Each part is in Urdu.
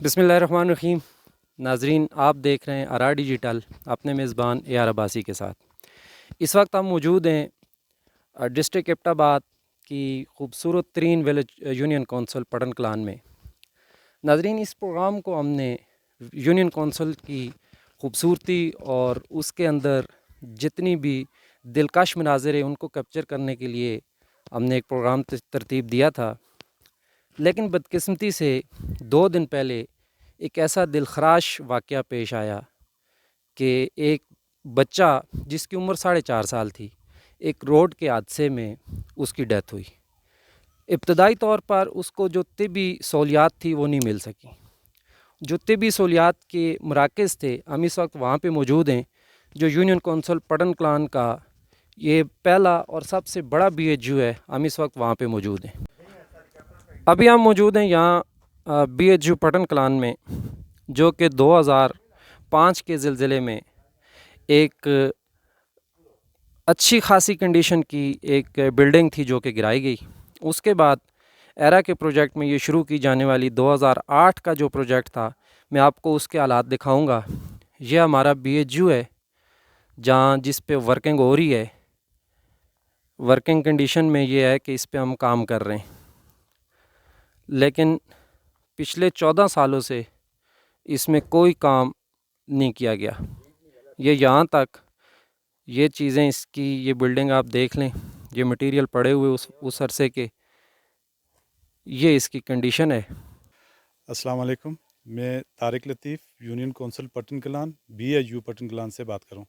بسم اللہ الرحمن الرحیم۔ ناظرین، آپ دیکھ رہے ہیں آرا ڈیجیٹل اپنے میزبان اے آر عباسی کے ساتھ۔ اس وقت ہم موجود ہیں ڈسٹرکٹ ایبٹ آباد کی خوبصورت ترین ولیج یونین کونسل پٹن کلان میں۔ ناظرین، اس پروگرام کو ہم نے یونین کونسل کی خوبصورتی اور اس کے اندر جتنی بھی دلکش مناظر ہیں ان کو کیپچر کرنے کے لیے ہم نے ایک پروگرام ترتیب دیا تھا، لیکن بدقسمتی سے 2 دن پہلے ایک ایسا دلخراش واقعہ پیش آیا کہ ایک بچہ جس کی عمر 4.5 سال تھی، ایک روڈ کے حادثے میں اس کی ڈیتھ ہوئی۔ ابتدائی طور پر اس کو جو طبی سہولیات تھی وہ نہیں مل سکی۔ جو طبی سہولیات کے مراکز تھے، ہم اس وقت وہاں پہ موجود ہیں، جو یونین کونسل پٹن کلان کا یہ پہلا اور سب سے بڑا BHU ہے۔ ہم اس وقت وہاں پہ موجود ہیں۔ ابھی ہم موجود ہیں یہاں BHU پٹن کلان میں، جو کہ 2005 کے زلزلے میں ایک اچھی خاصی کنڈیشن کی ایک بلڈنگ تھی جو کہ گرائی گئی۔ اس کے بعد ایرا کے پروجیکٹ میں یہ شروع کی جانے والی 2008 کا جو پروجیکٹ تھا، میں آپ کو اس کے حالات دکھاؤں گا۔ یہ ہمارا BHU ہے جہاں جس پہ ورکنگ ہو رہی ہے۔ ورکنگ کنڈیشن میں یہ ہے کہ اس پہ ہم کام کر رہے ہیں، لیکن پچھلے 14 سالوں سے اس میں کوئی کام نہیں کیا گیا۔ یہ یہاں تک یہ چیزیں، اس کی یہ بلڈنگ آپ دیکھ لیں، یہ مٹیریل پڑے ہوئے اس عرصے کے، یہ اس کی کنڈیشن ہے۔ السلام علیکم، میں طارق لطیف یونین کونسل پٹن کلان BHU پٹن کلان سے بات کروں۔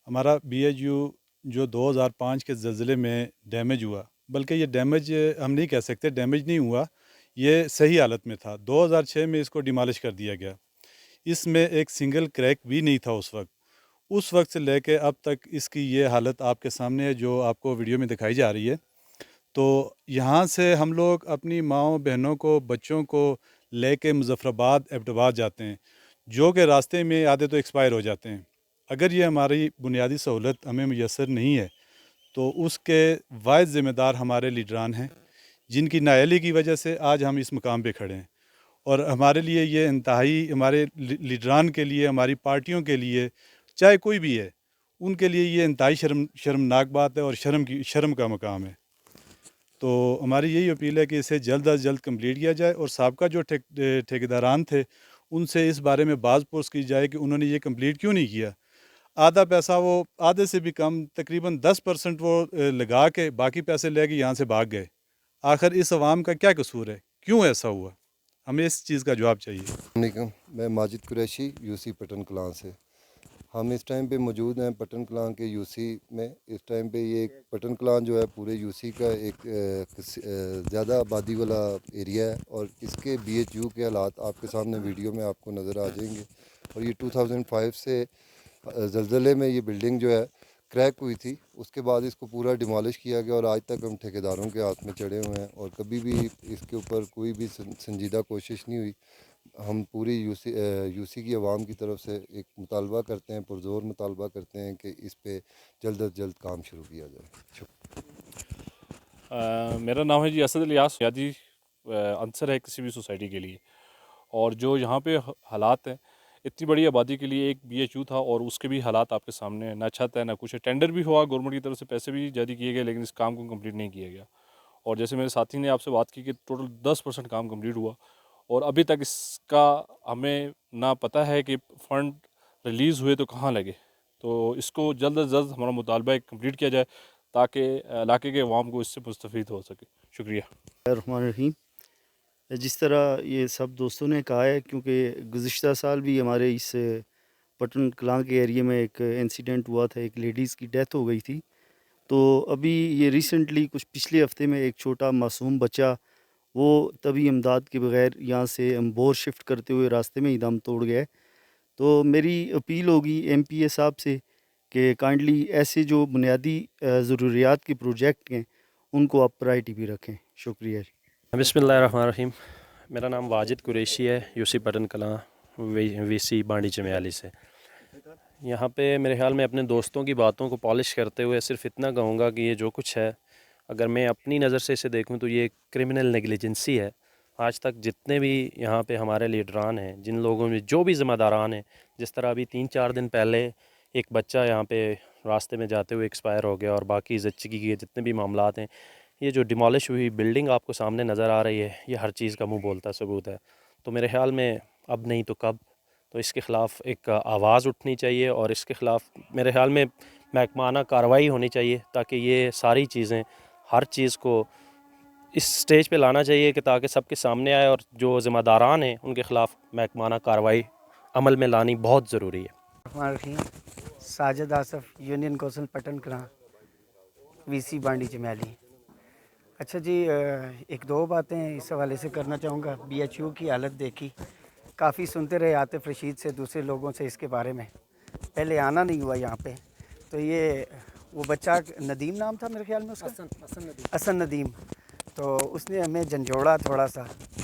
ہمارا BHU جو 2005 کے زلزلے میں ڈیمیج ہوا، بلکہ یہ ڈیمیج ہم نہیں کہہ سکتے، ڈیمیج نہیں ہوا، یہ صحیح حالت میں تھا۔ 2006 میں اس کو ڈیمالش کر دیا گیا۔ اس میں ایک سنگل کریک بھی نہیں تھا اس وقت سے لے کے اب تک اس کی یہ حالت آپ کے سامنے ہے جو آپ کو ویڈیو میں دکھائی جا رہی ہے۔ تو یہاں سے ہم لوگ اپنی ماؤں بہنوں کو، بچوں کو لے کے مظفر آباد ایبٹ آباد جاتے ہیں، جو کہ راستے میں آدھے تو ایکسپائر ہو جاتے ہیں۔ اگر یہ ہماری بنیادی سہولت ہمیں میسر نہیں ہے تو اس کے واحد ذمہ دار ہمارے لیڈران ہیں، جن کی نااہلی کی وجہ سے آج ہم اس مقام پہ کھڑے ہیں۔ اور ہمارے لیے یہ انتہائی، ہمارے لیڈران کے لیے، ہماری پارٹیوں کے لیے، چاہے کوئی بھی ہے، ان کے لیے یہ انتہائی شرمناک بات ہے اور شرم کا مقام ہے۔ تو ہماری یہی اپیل ہے کہ اسے جلد از جلد کمپلیٹ کیا جائے، اور سابقہ جو ٹھیکیداران تھے ان سے اس بارے میں باز پرس کی جائے کہ انہوں نے یہ کمپلیٹ کیوں نہیں کیا۔ آدھا پیسہ، وہ آدھے سے بھی کم، تقریباً 10% وہ لگا کے باقی پیسے لے کے یہاں سے بھاگ گئے۔ آخر اس عوام کا کیا قصور ہے؟ کیوں ایسا ہوا؟ ہمیں اس چیز کا جواب چاہیے۔ السلام علیکم، میں ماجد قریشی UC پٹن کلان سے۔ ہم اس ٹائم پہ موجود ہیں پٹن کلان کے UC میں۔ اس ٹائم پہ یہ پٹن کلان جو ہے پورے UC کا ایک زیادہ آبادی والا ایریا ہے، اور اس کے BHU کے حالات آپ کے سامنے ویڈیو میں آپ کو نظر آ جائیں گے۔ اور یہ 2005 سے زلزلے میں یہ بلڈنگ جو ہے کریک ہوئی تھی، اس کے بعد اس کو پورا ڈیمالش کیا گیا، اور آج تک ہم ٹھیکیداروں کے ہاتھ میں چڑھے ہوئے ہیں، اور کبھی بھی اس کے اوپر کوئی بھی سنجیدہ کوشش نہیں ہوئی۔ ہم پوری UC کی عوام کی طرف سے ایک مطالبہ کرتے ہیں، پرزور مطالبہ کرتے ہیں کہ اس پہ جلد از جلد کام شروع کیا جائے۔ میرا نام ہے اسد الیاس، بنیادی عنصر ہے کسی بھی سوسائٹی کے لیے، اور جو یہاں پہ حالات ہیں، اتنی بڑی آبادی کے لیے ایک BHU تھا، اور اس کے بھی حالات آپ کے سامنے ہیں۔ نہ چھت ہے، نہ کچھ ہے۔ ٹینڈر بھی ہوا گورنمنٹ کی طرف سے، پیسے بھی جاری کیے گئے، لیکن اس کام کو کمپلیٹ نہیں کیا گیا۔ اور جیسے میرے ساتھی نے آپ سے بات کی کہ ٹوٹل 10% کام کمپلیٹ ہوا، اور ابھی تک اس کا ہمیں نہ پتہ ہے کہ فنڈ ریلیز ہوئے تو کہاں لگے۔ تو اس کو جلد از جلد ہمارا مطالبہ ہے کمپلیٹ کیا جائے، تاکہ علاقے کے عوام کو اس سے مستفید ہو سکے۔ شکریہ۔ الرحمن الرحیم۔ جس طرح یہ سب دوستوں نے کہا ہے، کیونکہ گزشتہ سال بھی ہمارے اس پٹن کلان کے ایریے میں ایک انسیڈنٹ ہوا تھا، ایک لیڈیز کی ڈیتھ ہو گئی تھی۔ تو ابھی یہ ریسنٹلی کچھ پچھلے ہفتے میں ایک چھوٹا معصوم بچہ، وہ طبی امداد کے بغیر یہاں سے امبور شفٹ کرتے ہوئے راستے میں ہی دم توڑ گیا ہے۔ تو میری اپیل ہوگی MPA صاحب سے کہ کائنڈلی ایسے جو بنیادی ضروریات کے پروجیکٹ ہیں ان کو آپ پرائرٹی بھی رکھیں۔ شکریہ۔ بسم اللہ الرحمن الرحیم۔ میرا نام واجد قریشی ہے، UC پٹن کلاں VC بانڈی چمیالی سے۔ یہاں پہ میرے خیال میں اپنے دوستوں کی باتوں کو پالش کرتے ہوئے صرف اتنا کہوں گا کہ یہ جو کچھ ہے، اگر میں اپنی نظر سے اسے دیکھوں تو یہ کرمنل نیگلیجنسی ہے، آج تک جتنے بھی یہاں پہ ہمارے لیڈران ہیں، جن لوگوں میں جو بھی ذمہ داران ہیں، جس طرح ابھی 3-4 دن پہلے ایک بچہ یہاں پہ راستے میں جاتے ہوئے ایکسپائر ہو گیا، اور باقی زچگی کے جتنے بھی معاملات ہیں، یہ جو ڈیمالش ہوئی بلڈنگ آپ کو سامنے نظر آ رہی ہے، یہ ہر چیز کا منہ بولتا ثبوت ہے۔ تو میرے خیال میں اب نہیں تو کب، تو اس کے خلاف ایک آواز اٹھنی چاہیے، اور اس کے خلاف میرے خیال میں محکمانہ کارروائی ہونی چاہیے، تاکہ یہ ساری چیزیں، ہر چیز کو اس سٹیج پہ لانا چاہیے کہ تاکہ سب کے سامنے آئے، اور جو ذمہ داران ہیں ان کے خلاف محکمانہ کارروائی عمل میں لانی بہت ضروری ہے۔ الرحمن الرحیم۔ ساجد آصف، یونین کونسل پٹن کلاں، وی سی بانڈی چمیالی۔ اچھا جی، ایک دو باتیں اس حوالے سے کرنا چاہوں گا۔ بی ایچ یو کی حالت دیکھی، کافی سنتے رہے عاطف رشید سے، دوسرے لوگوں سے اس کے بارے میں، پہلے آنا نہیں ہوا یہاں پہ۔ تو یہ وہ بچہ ندیم نام تھا میرے خیال میں اس کا، حسن ندیم، تو اس نے ہمیں جھنجھوڑا تھوڑا سا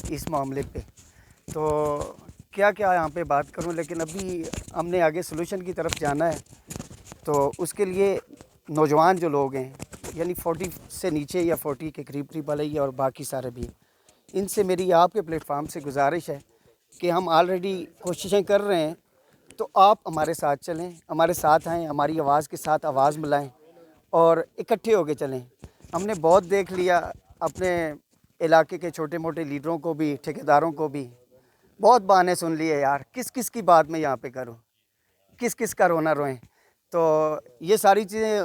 اس معاملے پہ۔ تو کیا یہاں پہ بات کروں، لیکن ابھی ہم نے آگے سلوشن کی طرف جانا ہے، تو اس کے لیے نوجوان جو لوگ ہیں، یعنی 40 سے نیچے یا 40 کے قریب والے ہی، اور باقی سارے بھی، ان سے میری آپ کے پلیٹ فارم سے گزارش ہے کہ ہم آلریڈی کوششیں کر رہے ہیں، تو آپ ہمارے ساتھ چلیں، ہمارے ساتھ آئیں، ہماری آواز کے ساتھ آواز ملائیں اور اکٹھے ہو کے چلیں۔ ہم نے بہت دیکھ لیا، اپنے علاقے کے چھوٹے موٹے لیڈروں کو بھی، ٹھیکیداروں کو بھی بہت بہانے سن لیے یار، کس کس کی بات میں یہاں پہ کروں، کس کس کا رونا روئیں، تو یہ ساری چیزیں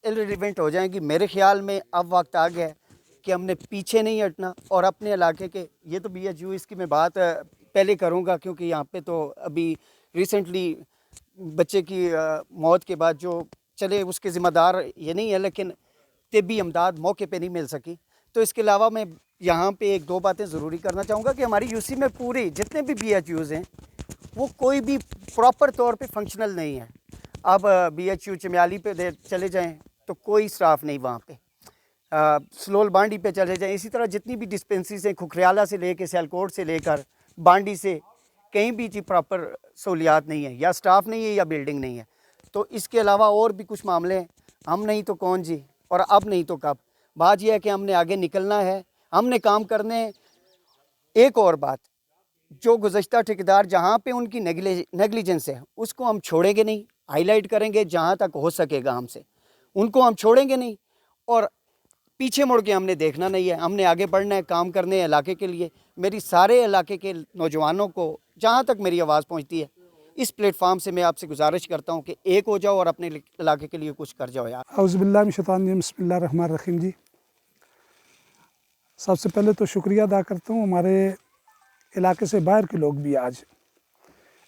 irrelevant ہو جائیں گی۔ میرے خیال میں اب وقت آ گیا ہے کہ ہم نے پیچھے نہیں ہٹنا، اور اپنے علاقے کے، یہ تو بی ایچ یو اس کی میں بات پہلے کروں گا، کیونکہ یہاں پہ تو ابھی ریسنٹلی بچے کی موت کے بعد جو چلے اس کے ذمہ دار یہ نہیں ہے، لیکن طبی امداد موقع پہ نہیں مل سکی۔ تو اس کے علاوہ میں یہاں پہ ایک دو باتیں ضروری کرنا چاہوں گا کہ ہماری یو سی میں پوری جتنے بھی بی ایچ یوز ہیں وہ کوئی بھی پراپر طور پہ فنکشنل نہیں ہے۔ اب بی ایچ یو چمیالی پہ چلے جائیں تو کوئی اسٹاف نہیں وہاں پہ، سلول بانڈی پہ چلے جائیں، اسی طرح جتنی بھی ڈسپنسریز ہیں، کھکریالہ سے لے کے سیالکوٹ سے لے کر بانڈی سے، کہیں بھی جی پراپر سہولیات نہیں ہیں، یا اسٹاف نہیں ہے یا بلڈنگ نہیں ہے۔ تو اس کے علاوہ اور بھی کچھ معاملے ہیں، ہم نہیں تو کون جی، اور اب نہیں تو کب۔ بات یہ ہے کہ ہم نے آگے نکلنا ہے، ہم نے کام کرنے ہیں۔ ایک اور بات، جو گزشتہ ٹھیکیدار جہاں پہ ان کی نیگلیجنس ہے اس کو ہم چھوڑیں گے نہیں، ہائی لائٹ کریں گے جہاں تک ہو سکے گا ہم سے، ان کو ہم چھوڑیں گے نہیں، اور پیچھے مڑ کے ہم نے دیکھنا نہیں ہے، ہم نے آگے بڑھنا ہے، کام کرنے ہیں علاقے کے لیے۔ میری سارے علاقے کے نوجوانوں کو، جہاں تک میری آواز پہنچتی ہے، اس پلیٹ فارم سے میں آپ سے گزارش کرتا ہوں کہ ایک ہو جاؤ اور اپنے علاقے کے لیے کچھ کر جاؤ یار۔ اعوذ باللہ من الشیطان الرجیم، بسم اللہ الرحمن الرحیم۔ جی، سب سے پہلے تو شکریہ ادا کرتا ہوں، ہمارے علاقے سے باہر کے لوگ بھی آج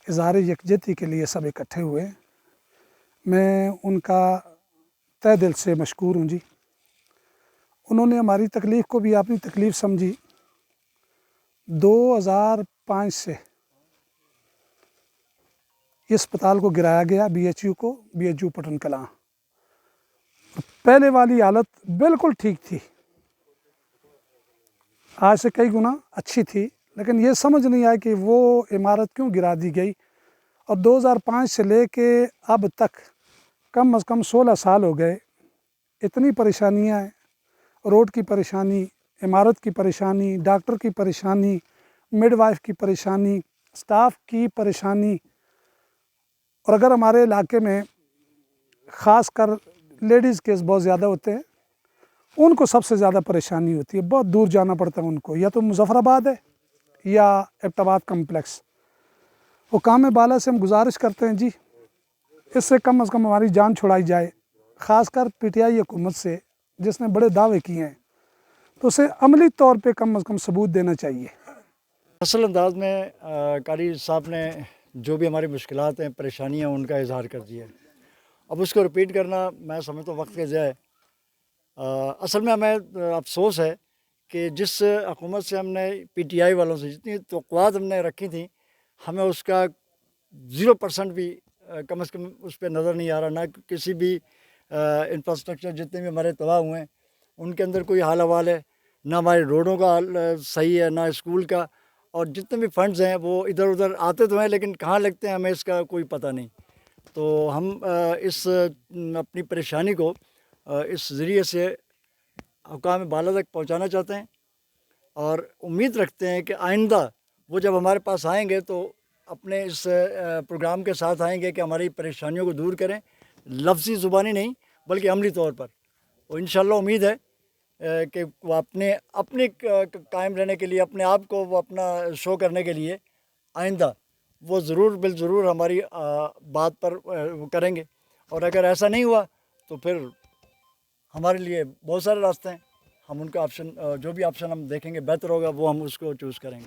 اظہار یکجہتی کے لیے سب اکٹھے ہوئے، میں ان کا تہ دل سے مشکور ہوں۔ جی، انہوں نے ہماری تکلیف کو بھی اپنی تکلیف سمجھی۔ 2005 سے یہ اسپتال کو گرایا گیا، بی ایچ یو کو، بی ایچ یو پٹن کلاں۔ پہلے والی حالت بالکل ٹھیک تھی، آج سے کئی گنا اچھی تھی، لیکن یہ سمجھ نہیں آیا کہ وہ عمارت کیوں گرا دی گئی، اور 2005 سے لے کے اب تک کم از کم 16 سال ہو گئے، اتنی پریشانیاں ہیں، روڈ کی پریشانی، عمارت کی پریشانی، ڈاکٹر کی پریشانی، مڈ وائف کی پریشانی، سٹاف کی پریشانی، اور اگر ہمارے علاقے میں خاص کر لیڈیز کیس بہت زیادہ ہوتے ہیں، ان کو سب سے زیادہ پریشانی ہوتی ہے، بہت دور جانا پڑتا ہے ان کو، یا تو مظفر آباد ہے یا ایبٹ آباد کمپلیکس۔ حکام بالا سے ہم گزارش کرتے ہیں جی، اس سے کم از کم ہماری جان چھڑائی جائے، خاص کر پی ٹی آئی حکومت سے، جس نے بڑے دعوے کیے ہیں، تو اسے عملی طور پہ کم از کم ثبوت دینا چاہیے۔ اصل انداز میں قاری صاحب نے جو بھی ہماری مشکلات ہیں، پریشانیاں، ان کا اظہار کر دیا ہے۔ اب اس کو رپیٹ کرنا میں سمجھتا ہوں وقت کے ضیاع ہے۔ اصل میں ہمیں افسوس ہے کہ جس حکومت سے ہم نے پی ٹی آئی والوں سے جتنی توقعات ہم نے رکھی تھیں، ہمیں اس کا 0% بھی کم از کم اس پہ نظر نہیں آ رہا، نہ کسی بھی انفراسٹرکچر جتنے بھی ہمارے تباہ ہوئے ہیں ان کے اندر کوئی حال حوال ہے، نہ ہمارے روڈوں کا حال صحیح ہے، نہ اسکول کا، اور جتنے بھی فنڈز ہیں وہ ادھر ادھر آتے تو ہیں لیکن کہاں لگتے ہیں ہمیں اس کا کوئی پتہ نہیں۔ تو ہم اس اپنی پریشانی کو اس ذریعے سے حکام بالا تک پہنچانا چاہتے ہیں اور امید رکھتے ہیں کہ آئندہ وہ جب ہمارے پاس آئیں گے تو اپنے اس پروگرام کے ساتھ آئیں گے کہ ہماری پریشانیوں کو دور کریں، لفظی زبانی نہیں بلکہ عملی طور پر. اور انشاءاللہ امید ہے کہ وہ اپنے قائم رہنے کے لیے، اپنے آپ کو وہ اپنا شو کرنے کے لیے آئندہ وہ ضرور بالضرور ہماری بات پر وہ کریں گے. اور اگر ایسا نہیں ہوا تو پھر ہمارے لیے بہت سارے راستے ہیں. ہم ان کا آپشن، جو بھی آپشن ہم دیکھیں گے بہتر ہوگا وہ ہم اس کو چوز کریں گے.